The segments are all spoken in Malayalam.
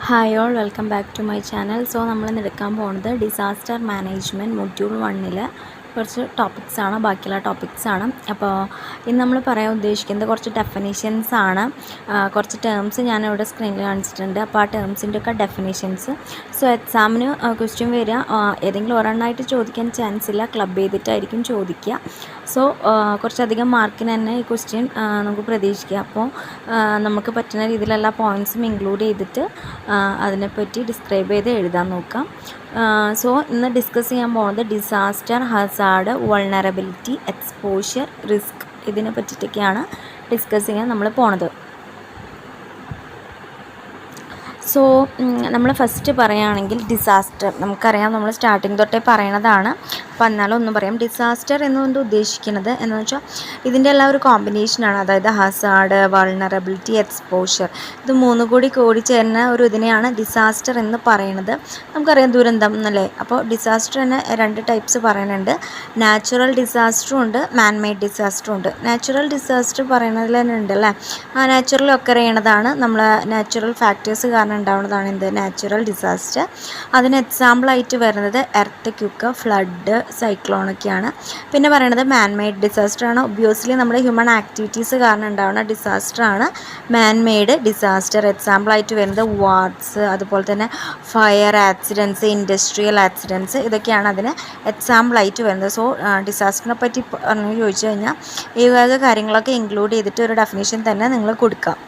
Hi all welcome back to my channel. So നമ്മളിന്ന് എടുക്കാൻ പോകുന്നത് ഡിസാസ്റ്റർ മാനേജ്മെൻറ്റ് മൊഡ്യൂൾ 1 കുറച്ച് ടോപ്പിക്സാണ്, ബാക്കിയുള്ള ടോപ്പിക്സാണ്. അപ്പോൾ ഇന്ന് നമ്മൾ പറയാൻ ഉദ്ദേശിക്കുന്നത് കുറച്ച് ഡെഫിനിഷൻസ് ആണ്. കുറച്ച് ടേംസ് ഞാനിവിടെ സ്ക്രീനിൽ കാണിച്ചിട്ടുണ്ട്. അപ്പോൾ ആ ടേംസിൻ്റെ ഒക്കെ ഡെഫിനിഷൻസ്. സോ എക്സാമിന് ക്വസ്റ്റ്യൻ വരിക ഏതെങ്കിലും ഒരെണ്ണമായിട്ട് ചോദിക്കാൻ ചാൻസ് ഇല്ല, ക്ലബ് ചെയ്തിട്ടായിരിക്കും ചോദിക്കുക. സോ കുറച്ചധികം മാർക്കിന് തന്നെ ഈ ക്വസ്റ്റ്യൻ നമുക്ക് പ്രതീക്ഷിക്കാം. അപ്പോൾ നമുക്ക് പറ്റുന്ന രീതിയിലുള്ള പോയിൻറ്റ്സും ഇൻക്ലൂഡ് ചെയ്തിട്ട് അതിനെപ്പറ്റി ഡിസ്ക്രൈബ് ചെയ്ത് എഴുതാൻ നോക്കാം. സോ ഇന്ന് ഡിസ്കസ് ചെയ്യാൻ പോകുന്നത് disaster, Hazard, vulnerability, exposure, risk ഇതിനെ പറ്റിയിട്ടൊക്കെയാണ് ഡിസ്കസ് ചെയ്യാൻ നമ്മൾ പോണത്. സോ നമ്മൾ ഫസ്റ്റ് പറയുകയാണെങ്കിൽ ഡിസാസ്റ്റർ നമുക്കറിയാം, നമ്മൾ സ്റ്റാർട്ടിങ് തൊട്ടേ പറയണതാണ്. അപ്പോൾ എന്നാലും ഒന്നും പറയാം. ഡിസാസ്റ്റർ എന്നുകൊണ്ട് ഉദ്ദേശിക്കുന്നത് എന്ന് വെച്ചാൽ ഇതിൻ്റെ എല്ലാം ഒരു കോമ്പിനേഷനാണ്. അതായത് ഹസാർഡ്, വൾണറബിലിറ്റി, എക്സ്പോഷർ ഇത് മൂന്നും കൂടി ചേരുന്ന ഒരു ഇതിനെയാണ് ഡിസാസ്റ്റർ എന്ന് പറയുന്നത്. നമുക്കറിയാം ദുരന്തം എന്നല്ലേ. അപ്പോൾ ഡിസാസ്റ്റർ തന്നെ രണ്ട് ടൈപ്സ് പറയുന്നുണ്ട്. നാച്ചുറൽ ഡിസാസ്റ്ററും ഉണ്ട്, മാൻമെയ്ഡ് ഡിസാസ്റ്ററും ഉണ്ട്. നാച്ചുറൽ ഡിസാസ്റ്റർ പറയുന്നതിൽ തന്നെ ഉണ്ട് അല്ലേ. ആ നാച്ചുറൽ ഒക്കെ അറിയണതാണ്, നമ്മൾ നാച്ചുറൽ ഫാക്ടേഴ്സ് കാരണം ഉണ്ടാവുന്നതാണ് എന്ത് നാച്ചുറൽ ഡിസാസ്റ്റർ. അതിന് എക്സാമ്പിളായിട്ട് വരുന്നത് എർത്ത് ക്യുക്ക്, ഫ്ലഡ്, സൈക്ലോണൊക്കെയാണ്. പിന്നെ പറയുന്നത് മാൻമെയ്ഡ് ഡിസാസ്റ്റർ ആണ്. ഒബ്വിയസ്ലി നമ്മുടെ ഹ്യൂമൻ ആക്ടിവിറ്റീസ് കാരണം ഉണ്ടാവുന്ന ഡിസാസ്റ്ററാണ് മാൻമെയ്ഡ് ഡിസാസ്റ്റർ. എക്സാമ്പിളായിട്ട് വരുന്നത് വാർസ്, അതുപോലെ തന്നെ ഫയർ ആക്സിഡൻറ്റ്സ്, ഇൻഡസ്ട്രിയൽ ആക്സിഡൻറ്റ്സ് ഇതൊക്കെയാണ് അതിന് എക്സാമ്പിളായിട്ട് വരുന്നത്. സോ ഡിസാസ്റ്ററിനെ പറ്റി പറഞ്ഞു ചോദിച്ചു കഴിഞ്ഞാൽ ഈ വക കാര്യങ്ങളൊക്കെ ഇൻക്ലൂഡ് ചെയ്തിട്ട് ഒരു ഡെഫിനേഷൻ തന്നെ നിങ്ങൾ കൊടുക്കാം.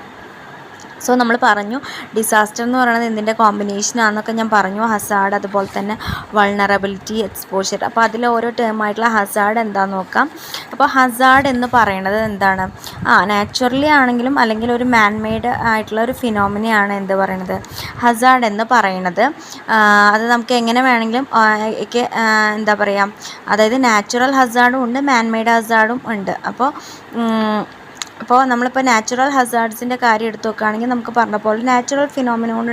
സോ നമ്മൾ പറഞ്ഞു ഡിസാസ്റ്റർ എന്ന് പറയുന്നത് എന്തിൻ്റെ കോമ്പിനേഷനാണെന്നൊക്കെ ഞാൻ പറഞ്ഞു. ഹസാർഡ്, അതുപോലെ തന്നെ വൾണറബിലിറ്റി, എക്സ്പോഷർ. അപ്പോൾ അതിൽ ഓരോ ടേമായിട്ടുള്ള ഹസാർഡ് എന്താണെന്ന് നോക്കാം. അപ്പോൾ ഹസാർഡ് എന്ന് പറയുന്നത് എന്താണ്? നാച്ചുറലി ആണെങ്കിലും അല്ലെങ്കിൽ ഒരു മാൻമെയ്ഡ് ആയിട്ടുള്ള ഒരു ഫിനോമിനയാണ് എന്ത് പറയുന്നത് ഹസാർഡ് എന്ന് പറയുന്നത്. അത് നമുക്ക് എങ്ങനെ വേണമെങ്കിലും എന്താ പറയുക, അതായത് നാച്ചുറൽ ഹസാർഡും ഉണ്ട്, മാൻമെയ്ഡ് ഹസാർഡും ഉണ്ട്. അപ്പോൾ നമ്മളിപ്പോൾ നാച്ചുറൽ ഹസാർഡ്സിൻ്റെ കാര്യം എടുത്ത് നോക്കുകയാണെങ്കിൽ നമുക്ക് പറഞ്ഞ പോലെ നാച്ചുറൽ ഫിനോമിന കൊണ്ട്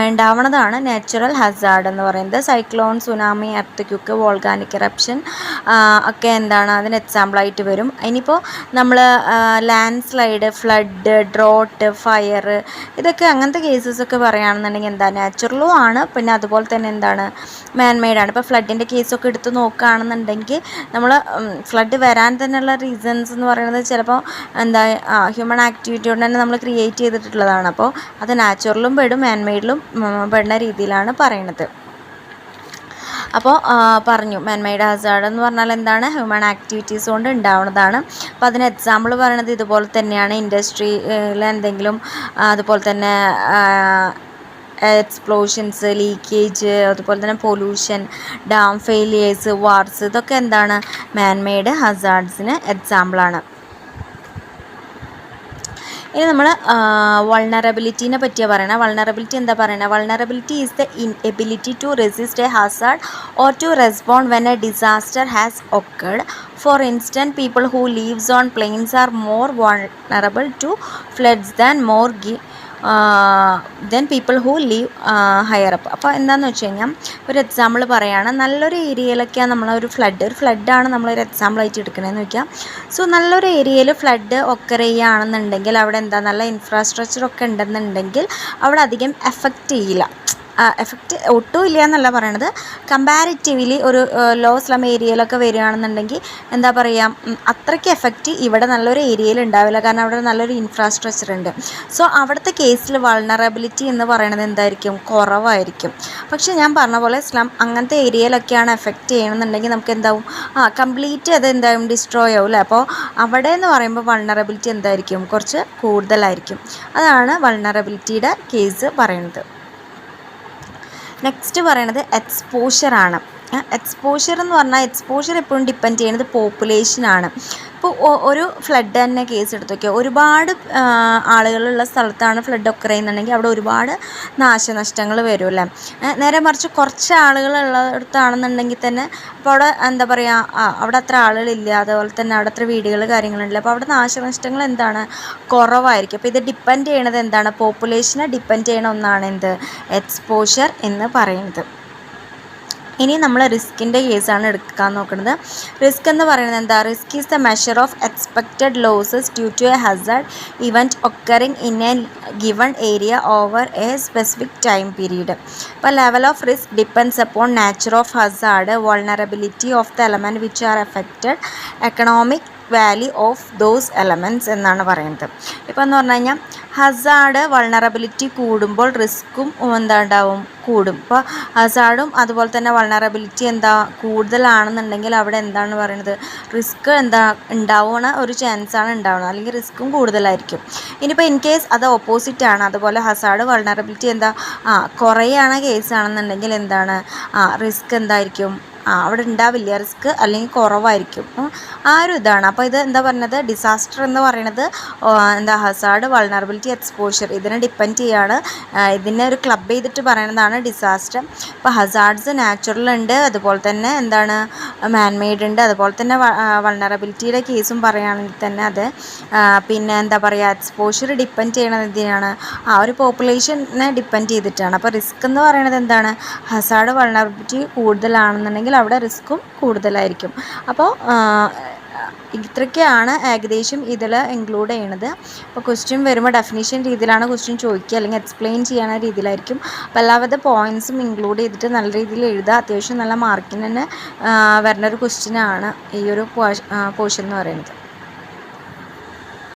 ഉണ്ടാവണതാണ് നാച്ചുറൽ ഹസാർഡ് എന്ന് പറയുന്നത്. Cyclone, tsunami, earth quick, volcanic eruption ഒക്കെ എന്താണ് അതിന് എക്സാമ്പിളായിട്ട് വരും. ഇനിയിപ്പോൾ നമ്മൾ land slide, flood, drought, fire ഇതൊക്കെ അങ്ങനത്തെ കേസസൊക്കെ പറയുകയാണെന്നുണ്ടെങ്കിൽ എന്താ നാച്ചുറലും ആണ്, പിന്നെ അതുപോലെ തന്നെ എന്താണ് മാൻമെയ്ഡാണ്. ഇപ്പോൾ ഫ്ലഡിൻ്റെ കേസൊക്കെ എടുത്ത് നോക്കുകയാണെന്നുണ്ടെങ്കിൽ നമ്മൾ ഫ്ലഡ് വരാൻ തന്നെയുള്ള റീസൺസ് എന്ന് പറയുന്നത് ചിലപ്പോൾ എന്താ ഹ്യൂമൻ ആക്ടിവിറ്റി കൊണ്ട് തന്നെ നമ്മൾ ക്രിയേറ്റ് ചെയ്തിട്ടുള്ളതാണ്. അപ്പോൾ അത് നാച്ചുറലും പെടും മാൻമെയ്ഡിലും പെടുന്ന രീതിയിലാണ് പറയുന്നത്. അപ്പോൾ പറഞ്ഞു മാൻമെയ്ഡ് ഹസാർഡ് എന്ന് പറഞ്ഞാൽ എന്താണ് ഹ്യൂമൻ ആക്ടിവിറ്റീസ് കൊണ്ട് ഉണ്ടാവുന്നതാണ്. അപ്പോൾ അതിന് എക്സാമ്പിൾ പറയുന്നത് ഇതുപോലെ തന്നെയാണ്. ഇൻഡസ്ട്രിയിൽ എന്തെങ്കിലും, അതുപോലെ തന്നെ എക്സ്പ്ലോഷൻസ്, ലീക്കേജ്, അതുപോലെ തന്നെ പൊല്യൂഷൻ, ഡാം ഫെയിലിയേഴ്സ്, വാർസ് ഇതൊക്കെ എന്താണ് മാൻമെയ്ഡ് ഹസാർഡ്സിന് എക്സാമ്പിളാണ്. ഇനി നമ്മൾ വൾണറബിലിറ്റീനെ പറ്റിയാണ് പറയുന്നത്. വൾണറബിലിറ്റി എന്താ പറയുന്നത്? Vulnerability is the inability to resist a hazard or to respond when a disaster has occurred. For instance, people who lives on plains are more vulnerable to floods than people who live higher up. അപ്പോൾ എന്താണെന്ന് വെച്ച് കഴിഞ്ഞാൽ ഒരു എക്സാമ്പിൾ പറയുകയാണ്. നല്ലൊരു ഏരിയയിലൊക്കെയാണ് നമ്മളൊരു ഫ്ലഡാണ് നമ്മളൊരു എക്സാമ്പിളായിട്ട് എടുക്കണമെന്ന് വയ്ക്കാം. സോ നല്ലൊരു ഏരിയയിൽ ഫ്ലഡ് ഒക്കർ ചെയ്യുകയാണെന്നുണ്ടെങ്കിൽ അവിടെ എന്താ നല്ല ഇൻഫ്രാസ്ട്രക്ചറൊക്കെ ഉണ്ടെന്നുണ്ടെങ്കിൽ അവിടെ അധികം എഫക്റ്റ് ചെയ്യില്ല. എഫക്റ്റ് ഒട്ടും ഇല്ല എന്നല്ല പറയണത്. കമ്പാരിറ്റീവ്ലി ഒരു ലോ സ്ലം ഏരിയയിലൊക്കെ വരികയാണെന്നുണ്ടെങ്കിൽ എന്താ പറയുക, അത്രയ്ക്ക് എഫക്റ്റ് ഇവിടെ നല്ലൊരു ഏരിയയിൽ ഉണ്ടാവില്ല, കാരണം അവിടെ നല്ലൊരു ഇൻഫ്രാസ്ട്രക്ചർ ഉണ്ട്. സോ അവിടുത്തെ കേസിൽ വൾണറബിലിറ്റി എന്ന് പറയുന്നത് എന്തായിരിക്കും? കുറവായിരിക്കും. പക്ഷേ ഞാൻ പറഞ്ഞ പോലെ സ്ലം അങ്ങനത്തെ ഏരിയയിലൊക്കെയാണ് എഫക്റ്റ് ചെയ്യണമെന്നുണ്ടെങ്കിൽ നമുക്ക് എന്താവും, കംപ്ലീറ്റ് അത് എന്തായാലും ഡിസ്ട്രോയ് ആവും അല്ലേ. അപ്പോൾ അവിടെ എന്ന് പറയുമ്പോൾ വൾണറബിലിറ്റി എന്തായിരിക്കും? കുറച്ച് കൂടുതലായിരിക്കും. അതാണ് വൾണറബിലിറ്റിയുടെ കേസ് പറയുന്നത്. നെക്സ്റ്റ് പറയണത് എക്സ്പോഷറാണ്. എക്സ്പോഷർ എന്ന് പറഞ്ഞാൽ എക്സ്പോഷർ എപ്പോഴും ഡിപ്പെൻഡ് ചെയ്യുന്നത് പോപ്പുലേഷനാണ്. ഇപ്പോൾ ഒരു ഫ്ലഡ് തന്നെ കേസ് എടുത്ത് നോക്കിയാൽ ഒരുപാട് ആളുകളുള്ള സ്ഥലത്താണ് ഫ്ലഡ് ഒക്കെ ചെയ്യുന്നുണ്ടെങ്കിൽ അവിടെ ഒരുപാട് നാശനഷ്ടങ്ങൾ വരും അല്ലേ. നേരെ മറിച്ച് കുറച്ച് ആളുകളുള്ളിടത്താണെന്നുണ്ടെങ്കിൽ തന്നെ അപ്പോൾ അവിടെ എന്താ പറയുക, അവിടെ അത്ര ആളുകളില്ല, അതുപോലെ തന്നെ അവിടെ അത്ര വീടുകൾ കാര്യങ്ങളുണ്ടല്ലോ. അപ്പോൾ അവിടെ നാശനഷ്ടങ്ങൾ എന്താണ് കുറവായിരിക്കും. അപ്പോൾ ഇത് ഡിപ്പെൻഡ് ചെയ്യണത് എന്താണ്? പോപ്പുലേഷനെ ഡിപ്പെൻഡ് ചെയ്യണ ഒന്നാണ് എന്ത് എക്സ്പോഷർ എന്ന് പറയുന്നത്. ഇനി നമ്മൾ റിസ്കിൻ്റെ കേസാണ് എടുക്കാൻ നോക്കുന്നത്. റിസ്ക് എന്ന് പറയുന്നത് എന്താ? Risk is the measure of expected losses due to a hazard event occurring in a given area over a specific time period. അപ്പോൾ level of risk depends upon nature of hazard, vulnerability of the element which are affected, economic value of those elements എന്നാണ് പറയുന്നത്. ഇപ്പോൾ എന്ന് പറഞ്ഞു കഴിഞ്ഞാൽ ഹസാർഡ് വൾണറബിലിറ്റി കൂടുമ്പോൾ റിസ്ക്കും എന്താ ഉണ്ടാവും? കൂടും. ഇപ്പോൾ ഹസാർഡും അതുപോലെ തന്നെ വൾണറബിലിറ്റി എന്താ കൂടുതലാണെന്നുണ്ടെങ്കിൽ അവിടെ എന്താണ് പറയുന്നത്? റിസ്ക് എന്താ ഉണ്ടാവുന്ന ഒരു ചാൻസാണ് ഉണ്ടാവുന്നത്, അല്ലെങ്കിൽ റിസ്ക്കും കൂടുതലായിരിക്കും. ഇനിയിപ്പോൾ ഇൻ കേസ് അത് ഓപ്പോസിറ്റാണ്, അതുപോലെ ഹസാർഡ് വൾണറബിലിറ്റി എന്താ കുറയാണ് കേസാണെന്നുണ്ടെങ്കിൽ എന്താണ് റിസ്ക് എന്തായിരിക്കും? അവിടെ ഉണ്ടാവില്ല റിസ്ക്, അല്ലെങ്കിൽ കുറവായിരിക്കും. ആ ഒരു ഇതാണ്. അപ്പോൾ ഇത് എന്താ പറയുന്നത്? ഡിസാസ്റ്റർ എന്ന് പറയുന്നത് എന്താ ഹസാർഡ്, വൾണറബിലിറ്റി, എക്സ്പോഷർ ഇതിനെ ഡിപ്പെൻഡ് ചെയ്യാണ്. ഇതിനെ ഒരു ക്ലബ് ചെയ്തിട്ട് പറയുന്നതാണ് ഡിസാസ്റ്റർ. ഇപ്പോൾ ഹസാർഡ്സ് നാച്ചുറൽ ഉണ്ട്, അതുപോലെ തന്നെ എന്താണ് മാൻമെയ്ഡ് ഉണ്ട്, അതുപോലെ തന്നെ വൾണറബിലിറ്റിയുടെ കേസും പറയുകയാണെങ്കിൽ തന്നെ അത് പിന്നെ എന്താ പറയുക എക്സ്പോഷർ ഡിപ്പെൻഡ് ചെയ്യണത് എന്തിനാണ്? ഒരു പോപ്പുലേഷനെ ഡിപ്പെൻഡ് ചെയ്തിട്ടാണ്. അപ്പോൾ റിസ്ക് എന്ന് പറയുന്നത് എന്താണ്? ഹസാർഡ് വൾണറബിലിറ്റി കൂടുതലാണെന്നുണ്ടെങ്കിൽ അവിടെ റിസ്ക്കും കൂടുതലായിരിക്കും. അപ്പോൾ ഇത്രയൊക്കെയാണ് ഏകദേശം ഇതിൽ ഇൻക്ലൂഡ് ചെയ്യണത്. അപ്പോൾ ക്വസ്റ്റ്യൻ വരുമ്പോൾ ഡെഫിനിഷൻ രീതിയിലാണ് ക്വസ്റ്റ്യൻ ചോദിക്കുക, അല്ലെങ്കിൽ എക്സ്പ്ലെയിൻ ചെയ്യാനുള്ള രീതിയിലായിരിക്കും. അപ്പോൾ എല്ലാവിധ പോയിൻറ്സും ഇൻക്ലൂഡ് ചെയ്തിട്ട് നല്ല രീതിയിൽ എഴുതുക. അത്യാവശ്യം നല്ല മാർക്കിന് തന്നെ വരുന്നൊരു ക്വസ്റ്റ്യനാണ് ഈ ഒരു പോർഷൻ എന്ന് പറയുന്നത്.